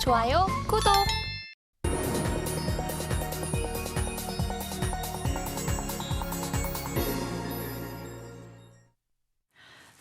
좋아요, 구독!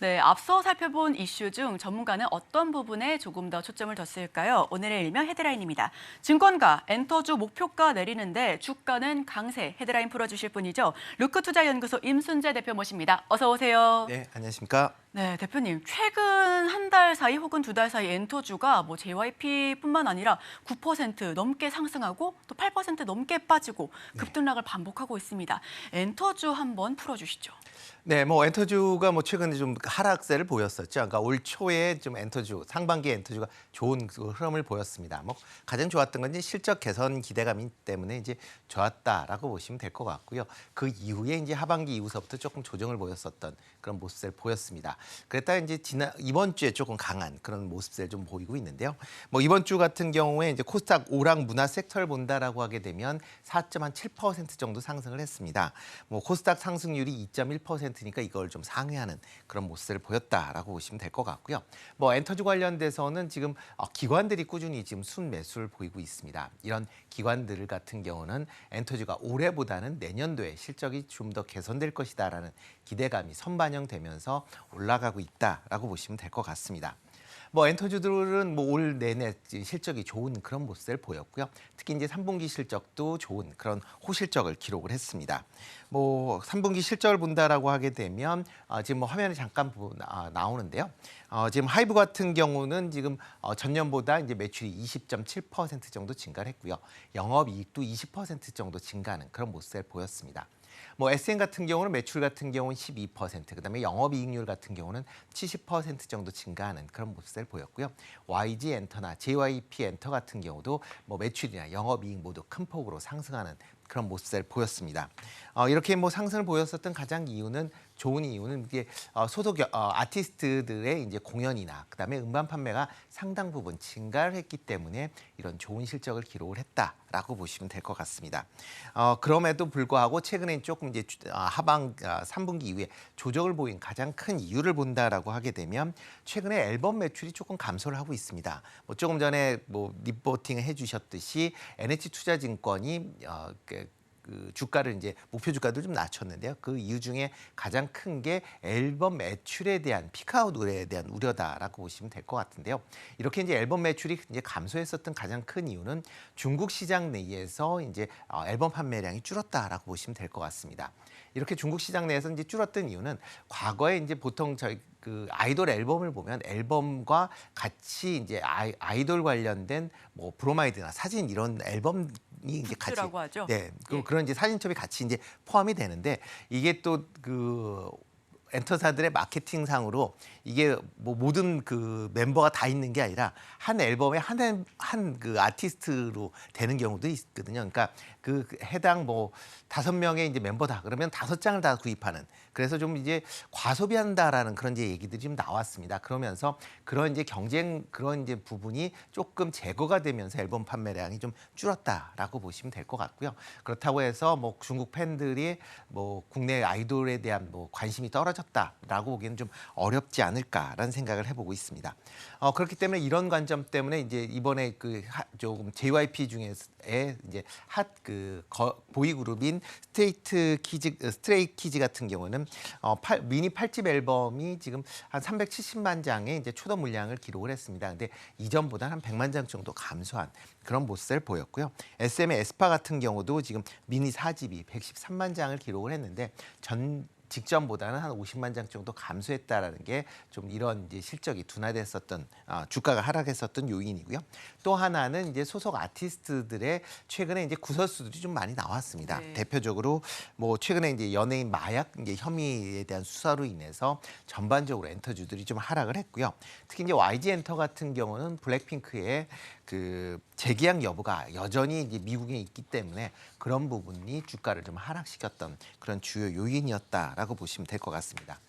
네, 앞서 살펴본 이슈 중 전문가는 어떤 부분에 조금 더 초점을 뒀을까요? 오늘의 일명 헤드라인입니다. 증권가, 엔터주 목표가 내리는데 주가는 강세. 헤드라인 풀어주실 분이죠. 루크투자연구소 임순재 대표 모십니다. 어서 오세요. 네, 안녕하십니까? 네, 대표님. 최근 한 달 사이 혹은 두 달 사이 엔터주가 JYP뿐만 아니라 9% 넘게 상승하고 또 8% 넘게 빠지고 급등락을 반복하고 있습니다. 엔터주 한번 풀어주시죠. 네, 엔터주가 최근에 좀 하락세를 보였었죠. 그러니까 올 초에 좀 엔터주, 상반기 엔터주가 좋은 그 흐름을 보였습니다. 가장 좋았던 건 이제 실적 개선 기대감 때문에 이제 좋았다라고 보시면 될 것 같고요. 그 이후에 이제 하반기 이후서부터 조금 조정을 보였었던 그런 모습을 보였습니다. 그랬다가 이제 이번 주에 조금 강한 그런 모습을 좀 보이고 있는데요. 이번 주 같은 경우에 이제 코스닥 오락 문화 섹터를 본다라고 하게 되면 4.7% 정도 상승을 했습니다. 코스닥 상승률이 2.1%니까 이걸 좀 상회하는 그런 모습을 보였다라고 보시면 될 것 같고요. 엔터주 관련돼서는 지금 기관들이 꾸준히 지금 순매수를 보이고 있습니다. 이런 기관들 같은 경우는 엔터주가 올해보다는 내년도에 실적이 좀 더 개선될 것이다라는 기대감이 선반영되면서 올라가고 있다라고 보시면 될 것 같습니다. 엔터주들은 올 내내 실적이 좋은 그런 모습을 보였고요. 특히 이제 3분기 실적도 좋은 그런 호실적을 기록을 했습니다. 3분기 실적을 본다라고 하게 되면 지금 화면에 잠깐 나오는데요. 지금 하이브 같은 경우는 지금 전년보다 이제 매출이 20.7% 정도 증가를 했고요. 영업이익도 20% 정도 증가하는 그런 모습을 보였습니다. SN 같은 경우는 매출 같은 경우는 12%, 그다음에 영업이익률 같은 경우는 70% 정도 증가하는 그런 모습을 보였고요. YG 엔터나 JYP 엔터 같은 경우도 매출이나 영업이익 모두 큰 폭으로 상승하는 그런 모습을 보였습니다. 이렇게 상승을 보였었던 가장 좋은 이유는 이게 소속 아티스트들의 이제 공연이나 그다음에 음반 판매가 상당 부분 증가를 했기 때문에 이런 좋은 실적을 기록을 했다라고 보시면 될 것 같습니다. 그럼에도 불구하고 최근에 조금 이제 3분기 이후에 조정을 보인 가장 큰 이유를 본다라고 하게 되면 최근에 앨범 매출이 조금 감소를 하고 있습니다. 조금 전에 리포팅 해주셨듯이 NH투자증권이 그 주가를 이제 목표 주가도 좀 낮췄는데요. 그 이유 중에 가장 큰 게 앨범 매출에 대한 피크아웃에 대한 우려다라고 보시면 될 것 같은데요. 이렇게 이제 앨범 매출이 이제 감소했었던 가장 큰 이유는 중국 시장 내에서 이제 앨범 판매량이 줄었다라고 보시면 될 것 같습니다. 이렇게 중국 시장 내에서 이제 줄었던 이유는 과거에 이제 보통 저희 그 아이돌 앨범을 보면 앨범과 같이 이제 아이돌 관련된 브로마이드나 사진 이런 앨범이 이제 같이 하죠. 네, 그런 이제 사진첩이 같이 이제 포함이 되는데 이게 또 그 엔터사들의 마케팅상으로 이게 모든 그 멤버가 다 있는 게 아니라 한 앨범에 한 그 아티스트로 되는 경우도 있거든요. 그러니까 그 해당 5명의 이제 멤버다 그러면 5장을 다 구입하는, 그래서 좀 이제 과소비한다라는 그런 이제 얘기들이 좀 나왔습니다. 그러면서 그런 이제 그런 이제 부분이 조금 제거가 되면서 앨범 판매량이 좀 줄었다라고 보시면 될 것 같고요. 그렇다고 해서 중국 팬들이 국내 아이돌에 대한 관심이 떨어졌다라고 보기에는 좀 어렵지 않을까라는 생각을 해보고 있습니다. 그렇기 때문에 이런 관점 때문에 이제 이번에 조금 JYP 중에 이제 보이 그룹인 스트레이 키즈 같은 경우는 미니 8집 앨범이 지금 한 370만 장의 이제 초도 물량을 기록을 했습니다. 근데 이전보다 한 100만 장 정도 감소한 그런 모습을 보였고요. SM의 에스파 같은 경우도 지금 미니 4집이 113만 장을 기록을 했는데 직전보다는 한 50만 장 정도 감소했다라는 게 좀 이런 이제 실적이 둔화됐었던 주가가 하락했었던 요인이고요. 또 하나는 이제 소속 아티스트들의 최근에 이제 구설수들이 좀 많이 나왔습니다. 네. 대표적으로 최근에 이제 연예인 마약 이제 혐의에 대한 수사로 인해서 전반적으로 엔터주들이 좀 하락을 했고요. 특히 이제 YG 엔터 같은 경우는 블랙핑크의 그 재계약 여부가 여전히 이제 미국에 있기 때문에 그런 부분이 주가를 좀 하락시켰던 그런 주요 요인이었다라고 보시면 될 것 같습니다.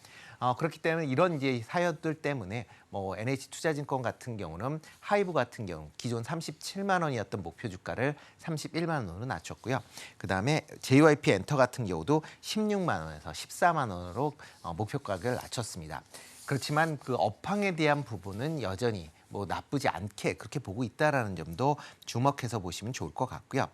그렇기 때문에 이런 이제 사연들 때문에 NH투자증권 같은 경우는 하이브 같은 경우 기존 37만 원이었던 목표 주가를 31만 원으로 낮췄고요. 그다음에 JYP 엔터 같은 경우도 16만 원에서 14만 원으로 목표 가격을 낮췄습니다. 그렇지만 그 업황에 대한 부분은 여전히 뭐 나쁘지 않게 그렇게 보고 있다라는 점도 주목해서 보시면 좋을 것 같고요.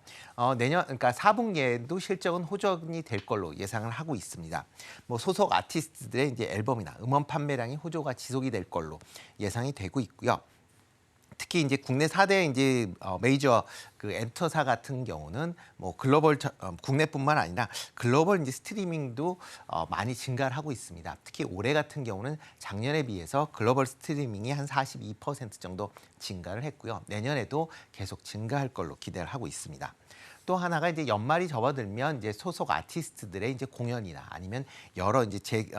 내년 그러니까 4분기에도 실적은 호전이 될 걸로 예상을 하고 있습니다. 뭐 소속 아티스트들의 이제 앨범이나 음원 판매량이 호조가 지속이 될 걸로 예상이 되고 있고요. 특히 이제 국내 4대 이제 메이저 그 엔터사 같은 경우는 뭐 글로벌 국내뿐만 아니라 글로벌 이제 스트리밍도 많이 증가를 하고 있습니다. 특히 올해 같은 경우는 작년에 비해서 글로벌 스트리밍이 한 42% 정도 증가를 했고요. 내년에도 계속 증가할 걸로 기대를 하고 있습니다. 또 하나가 이제 연말이 접어들면 이제 소속 아티스트들의 이제 공연이나 아니면 여러 이제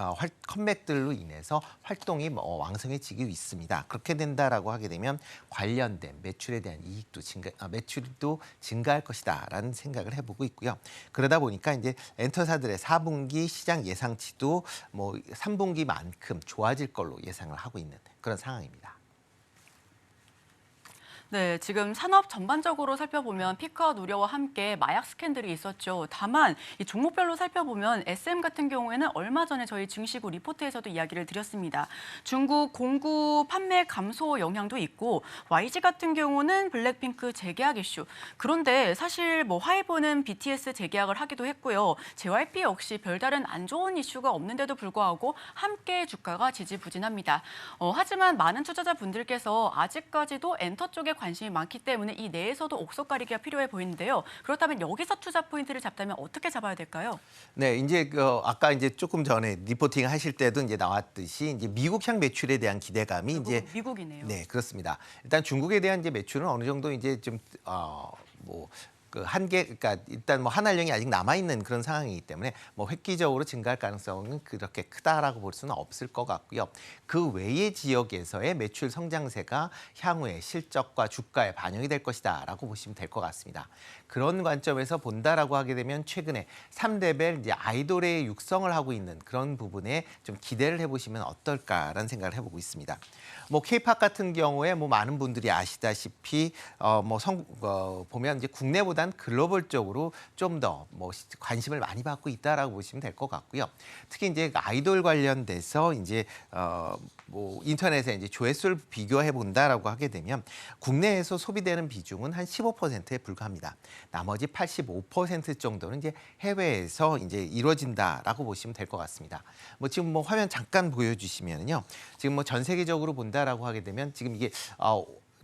컴백들로 인해서 활동이 왕성해지고 있습니다. 그렇게 된다라고 하게 되면 관련된 매출에 대한 이익도 매출도 증가할 것이다라는 생각을 해보고 있고요. 그러다 보니까 이제 엔터사들의 4분기 시장 예상치도 뭐 3분기만큼 좋아질 걸로 예상을 하고 있는 그런 상황입니다. 네, 지금 산업 전반적으로 살펴보면 피크아웃 우려와 함께 마약 스캔들이 있었죠. 다만 이 종목별로 살펴보면 SM 같은 경우에는 얼마 전에 저희 증시구 리포트에서도 이야기를 드렸습니다. 중국 공구 판매 감소 영향도 있고 YG 같은 경우는 블랙핑크 재계약 이슈. 그런데 사실 뭐 하이브는 BTS 재계약을 하기도 했고요. JYP 역시 별다른 안 좋은 이슈가 없는데도 불구하고 함께 주가가 지지부진합니다. 하지만 많은 투자자분들께서 아직까지도 엔터 쪽에 관심이 많기 때문에 이 내에서도 옥석 가리기가 필요해 보이는데요. 그렇다면 여기서 투자 포인트를 잡다면 어떻게 잡아야 될까요? 네, 이제 아까 이제 조금 전에 리포팅 하실 때도 이제 나왔듯이 이제 미국향 매출에 대한 기대감이 이제 미국이네요. 네, 그렇습니다. 일단 중국에 대한 이제 매출은 어느 정도 이제 좀 뭐 그 한계, 그러니까 일단 뭐 한알령이 아직 남아 있는 그런 상황이기 때문에 뭐 획기적으로 증가할 가능성은 그렇게 크다라고 볼 수는 없을 것 같고요. 그 외의 지역에서의 매출 성장세가 향후에 실적과 주가에 반영이 될 것이다라고 보시면 될 것 같습니다. 그런 관점에서 본다라고 하게 되면 최근에 3레벨 이제 아이돌의 육성을 하고 있는 그런 부분에 좀 기대를 해보시면 어떨까라는 생각을 해보고 있습니다. 뭐 K-팝 같은 경우에 뭐 많은 분들이 아시다시피 보면 이제 국내보단 글로벌적으로 좀 더 뭐 관심을 많이 받고 있다라고 보시면 될 것 같고요. 특히 이제 아이돌 관련돼서 이제 뭐 인터넷에 이제 조회수를 비교해 본다라고 하게 되면 국내에서 소비되는 비중은 한 15%에 불과합니다. 나머지 85% 정도는 이제 해외에서 이제 이루어진다라고 보시면 될 것 같습니다. 뭐 지금 뭐 화면 잠깐 보여주시면요, 지금 뭐 전 세계적으로 본다라고 하게 되면 지금 이게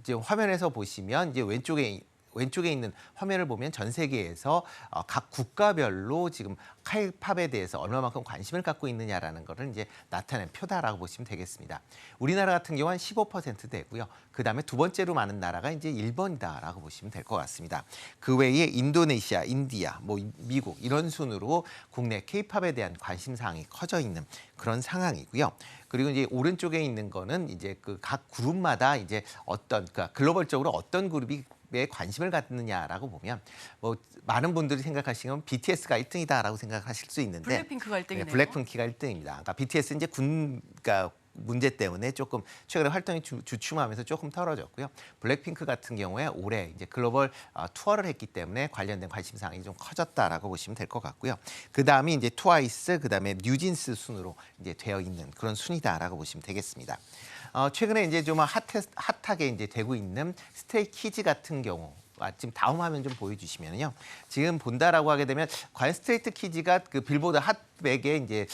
지금 화면에서 보시면 이제 왼쪽에 있는 화면을 보면 전 세계에서 각 국가별로 지금 K-팝에 대해서 얼마만큼 관심을 갖고 있느냐라는 것을 이제 나타낸 표다라고 보시면 되겠습니다. 우리나라 같은 경우는 15% 되고요. 그 다음에 두 번째로 많은 나라가 이제 일본이다라고 보시면 될 것 같습니다. 그 외에 인도네시아, 인디아, 뭐 미국 이런 순으로 국내 K-팝에 대한 관심사항이 커져 있는 그런 상황이고요. 그리고 이제 오른쪽에 있는 거는 이제 그 각 그룹마다 이제 그러니까 글로벌적으로 어떤 그룹이 에 관심을 갖느냐라고 보면 뭐 많은 분들이 생각하시면 BTS가 1등이다라고 생각하실 수 있는데 블랙핑크가 1등이네요. 네, 블랙핑크가 1등입니다. 그러니까 BTS 이제 그러니까 문제 때문에 조금 최근에 활동이 주춤하면서 조금 덜어졌고요. 블랙핑크 같은 경우에 올해 이제 글로벌 투어를 했기 때문에 관련된 관심사항이 좀 커졌다라고 보시면 될 것 같고요. 그 다음이 이제 트와이스, 그 다음에 뉴진스 순으로 이제 되어 있는 그런 순이다라고 보시면 되겠습니다. 최근에 이제 좀 핫하게 이제 되고 있는 스트레이키즈 같은 경우. 지금 다음 화면 좀 보여주시면요. 지금 본다라고 하게 되면 과연 스트레이트 키즈가 그 빌보드 핫 100에 이제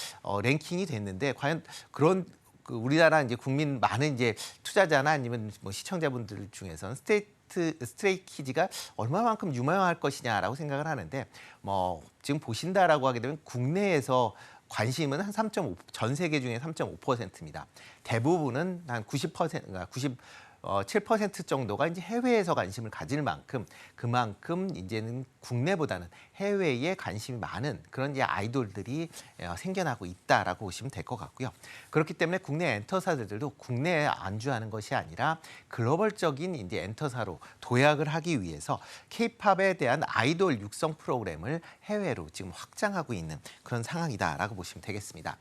랭킹이 됐는데 과연 그런 그 우리나라 이제 국민 많은 이제 투자자나 아니면 뭐 시청자분들 중에서는 스트레이 키즈가 얼마만큼 유명할 것이냐라고 생각을 하는데 뭐 지금 보신다라고 하게 되면 국내에서 관심은 한 3.5, 전 세계 중에 3.5%입니다. 대부분은 한 90%, 7% 정도가 이제 해외에서 관심을 가질 만큼 그만큼 이제는 국내보다는 해외에 관심이 많은 그런 이제 아이돌들이 생겨나고 있다라고 보시면 될 것 같고요. 그렇기 때문에 국내 엔터사들도 국내에 안주하는 것이 아니라 글로벌적인 이제 엔터사로 도약을 하기 위해서 K-팝에 대한 아이돌 육성 프로그램을 해외로 지금 확장하고 있는 그런 상황이다라고 보시면 되겠습니다.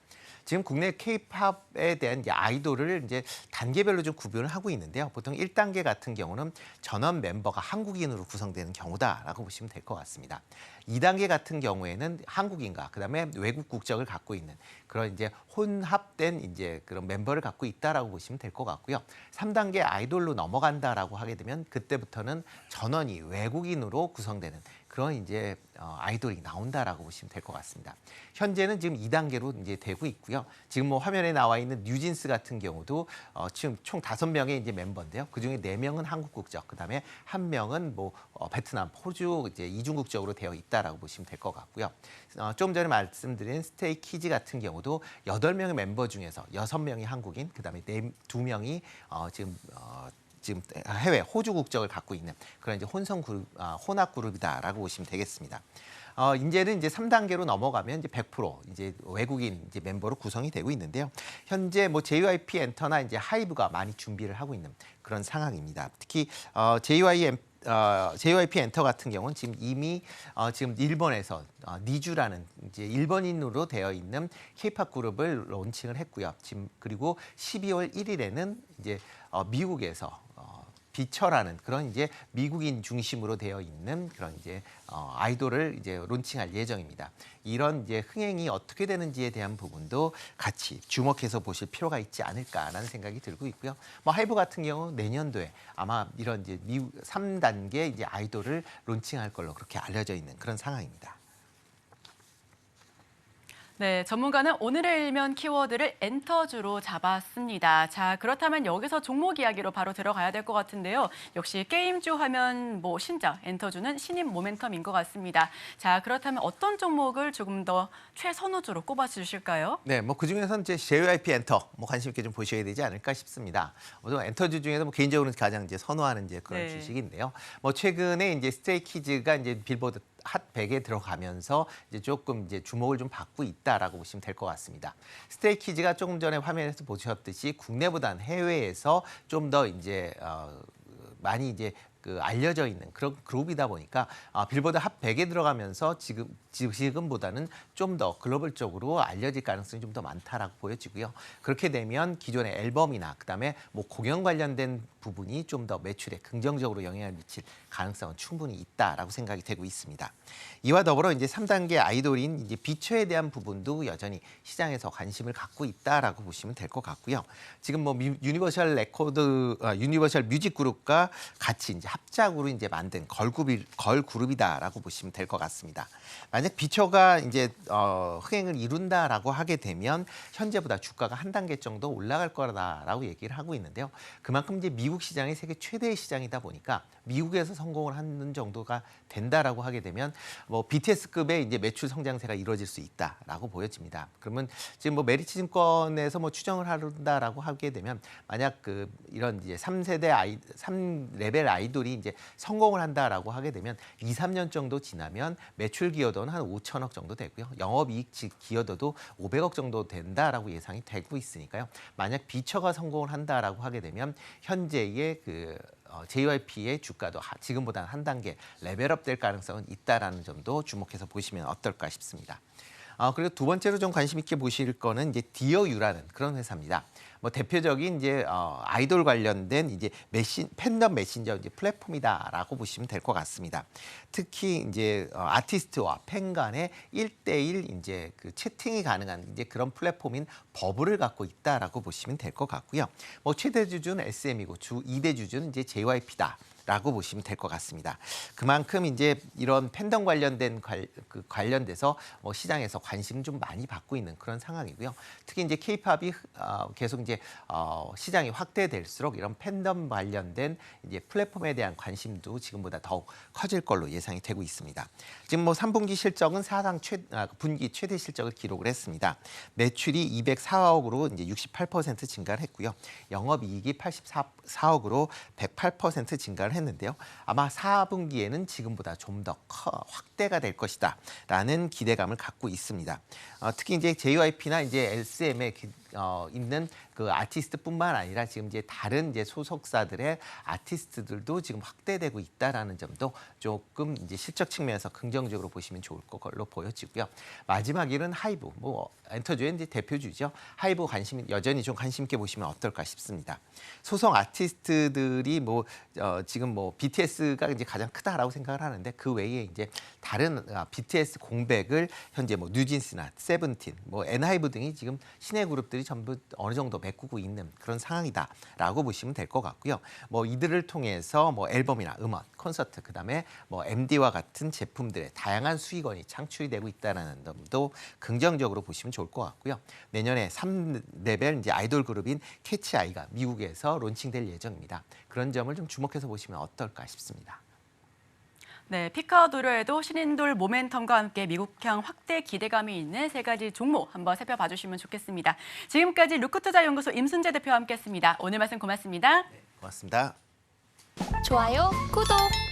지금 국내 K-팝에 대한 이제 아이돌을 이제 단계별로 좀 구분을 하고 있는데요. 보통 1단계 같은 경우는 전원 멤버가 한국인으로 구성되는 경우다라고 보시면 될 것 같습니다. 2단계 같은 경우에는 한국인과 그다음에 외국 국적을 갖고 있는 그런 이제 혼합된 이제 그런 멤버를 갖고 있다라고 보시면 될 것 같고요. 3단계 아이돌로 넘어간다라고 하게 되면 그때부터는 전원이 외국인으로 구성되는 그런 이제 아이돌이 나온다라고 보시면 될 것 같습니다. 현재는 지금 2단계로 이제 되고 있고요. 지금 뭐 화면에 나와 있는 뉴진스 같은 경우도 지금 총 5명의 이제 멤버인데요. 그중에 4명은 한국 국적, 그다음에 1명은 뭐 베트남, 호주 이제 이중 국적으로 되어 있다라고 보시면 될 것 같고요. 좀 전에 말씀드린 스테이키즈 같은 경우도 8명의 멤버 중에서 6명이 한국인, 그다음에 2명이 지금 해외 호주 국적을 갖고 있는 그런 이제 혼성 그룹, 혼합 그룹이다라고 보시면 되겠습니다. 이제는 이제 3단계로 넘어가면 이제 100% 이제 외국인 이제 멤버로 구성이 되고 있는데요. 현재 뭐 JYP 엔터나 이제 하이브가 많이 준비를 하고 있는 그런 상황입니다. 특히 JYP 엔터 같은 경우는 지금 이미 지금 일본에서 니쥬라는 이제 일본인으로 되어 있는 K-팝 그룹을 론칭을 했고요. 지금 그리고 12월 1일에는 이제 미국에서 비처라는 그런 이제 미국인 중심으로 되어 있는 그런 이제 아이돌을 이제 론칭할 예정입니다. 이런 이제 흥행이 어떻게 되는지에 대한 부분도 같이 주목해서 보실 필요가 있지 않을까라는 생각이 들고 있고요. 뭐 하이브 같은 경우 내년도에 아마 이런 이제 미국 3단계 이제 아이돌을 론칭할 걸로 그렇게 알려져 있는 그런 상황입니다. 네, 전문가는 오늘의 일면 키워드를 엔터주로 잡았습니다. 자, 그렇다면 여기서 종목 이야기로 바로 들어가야 될 것 같은데요. 역시 게임주 하면 뭐 신작, 엔터주는 신인 모멘텀인 것 같습니다. 자, 그렇다면 어떤 종목을 조금 더 최선호주로 꼽아주실까요? 네, 뭐 그중에서는 이제 JYP 엔터 뭐 관심 있게 좀 보셔야 되지 않을까 싶습니다. 엔터주 중에서 뭐 개인적으로 가장 이제 선호하는 이제 그런 네. 주식인데요. 뭐 최근에 이제 스트레이키즈가 이제 빌보드 핫 100에 들어가면서 이제 조금 이제 주목을 좀 받고 있다라고 보시면 될 것 같습니다. 스트레이키즈가 조금 전에 화면에서 보셨듯이 국내보다는 해외에서 좀 더 이제 많이 이제 알려져 있는 그런 그룹이다 보니까 빌보드 핫 100에 들어가면서 지금보다는 좀 더 글로벌적으로 알려질 가능성이 좀 더 많다라고 보여지고요. 그렇게 되면 기존의 앨범이나 그다음에 뭐 공연 관련된 부분이 좀 더 매출에 긍정적으로 영향을 미칠 가능성은 충분히 있다라고 생각이 되고 있습니다. 이와 더불어 이제 3단계 아이돌인 이제 비처에 대한 부분도 여전히 시장에서 관심을 갖고 있다라고 보시면 될 것 같고요. 지금 뭐 유니버셜 뮤직 그룹과 같이 이제 합작으로 이제 만든 걸그룹이다라고 보시면 될 것 같습니다. 만약 비처가 이제 흥행을 이룬다라고 하게 되면 현재보다 주가가 한 단계 정도 올라갈 거다라고 얘기를 하고 있는데요. 그만큼 이제 미국 시장이 세계 최대의 시장이다 보니까 미국에서 성공을 하는 정도가 된다라고 하게 되면 뭐 BTS급의 이제 매출 성장세가 이루어질 수 있다라고 보여집니다. 그러면 지금 뭐 메리츠증권에서 뭐 추정을 한다라고 하게 되면 만약 이런 이제 3레벨 아이돌이 이제 성공을 한다라고 하게 되면 2, 3년 정도 지나면 매출 기여도는 한 5천억 정도 되고요. 영업이익 기여도도 500억 정도 된다라고 예상이 되고 있으니까요. 만약 비처가 성공을 한다라고 하게 되면 현재의 JYP의 주가도 지금보다는 한 단계 레벨업 될 가능성은 있다라는 점도 주목해서 보시면 어떨까 싶습니다. 그리고 두 번째로 좀 관심 있게 보실 거는 이제 디어유라는 그런 회사입니다. 뭐 대표적인 이제 아이돌 관련된 이제 팬덤 메신저 이제 플랫폼이다라고 보시면 될 것 같습니다. 특히 이제 아티스트와 팬 간의 1대1 이제 채팅이 가능한 이제 그런 플랫폼인 버블을 갖고 있다라고 보시면 될 것 같고요. 뭐 최대 주주는 SM이고 주 2대 주주는 이제 JYP다. 라고 보시면 될 것 같습니다. 그만큼 이제 이런 팬덤 관련돼서 뭐 시장에서 관심 좀 많이 받고 있는 그런 상황이고요. 특히 이제 K-팝이 계속 이제 시장이 확대될수록 이런 팬덤 관련된 이제 플랫폼에 대한 관심도 지금보다 더욱 커질 걸로 예상이 되고 있습니다. 지금 뭐 3분기 실적은 분기 최대 실적을 기록을 했습니다. 매출이 204억으로 이제 68% 증가를 했고요. 영업이익이 84억으로 108% 증가를 했는데요. 아마 4분기에는 지금보다 좀 더 확대가 될 것이다라는 기대감을 갖고 있습니다. 특히 이제 JYP나 이제 SM에 있는 그 아티스트뿐만 아니라 지금 이제 다른 이제 소속사들의 아티스트들도 지금 확대되고 있다라는 점도 조금 이제 실적 측면에서 긍정적으로 보시면 좋을 걸로 보여지고요. 마지막 일은 하이브, 뭐 엔터주의 이제 대표주죠. 하이브 여전히 좀 관심 있게 보시면 어떨까 싶습니다. 소속 아티스트들이 뭐 지금 뭐 BTS가 이제 가장 크다라고 생각을 하는데 그 외에 이제 다른 BTS 공백을 현재 뭐 뉴진스나 세븐틴, 뭐 엔하이브 등이 지금 신예 그룹들이 전부 어느 정도 메꾸고 있는 그런 상황이다라고 보시면 될 것 같고요. 뭐 이들을 통해서 뭐 앨범이나 음원, 콘서트, 그다음에 뭐 MD와 같은 제품들의 다양한 수익원이 창출이 되고 있다는 점도 긍정적으로 보시면 좋을 것 같고요. 내년에 3레벨 이제 아이돌 그룹인 캐치아이가 미국에서 론칭될 예정입니다. 그런 점을 좀 주목해서 보시면 어떨까 싶습니다. 네, 피카도료에도 신인돌 모멘텀과 함께 미국향 확대 기대감이 있는 세 가지 종목 한번 살펴봐 주시면 좋겠습니다. 지금까지 루크투자연구소 임순재 대표와 함께했습니다. 오늘 말씀 고맙습니다. 네, 고맙습니다. 좋아요, 구독!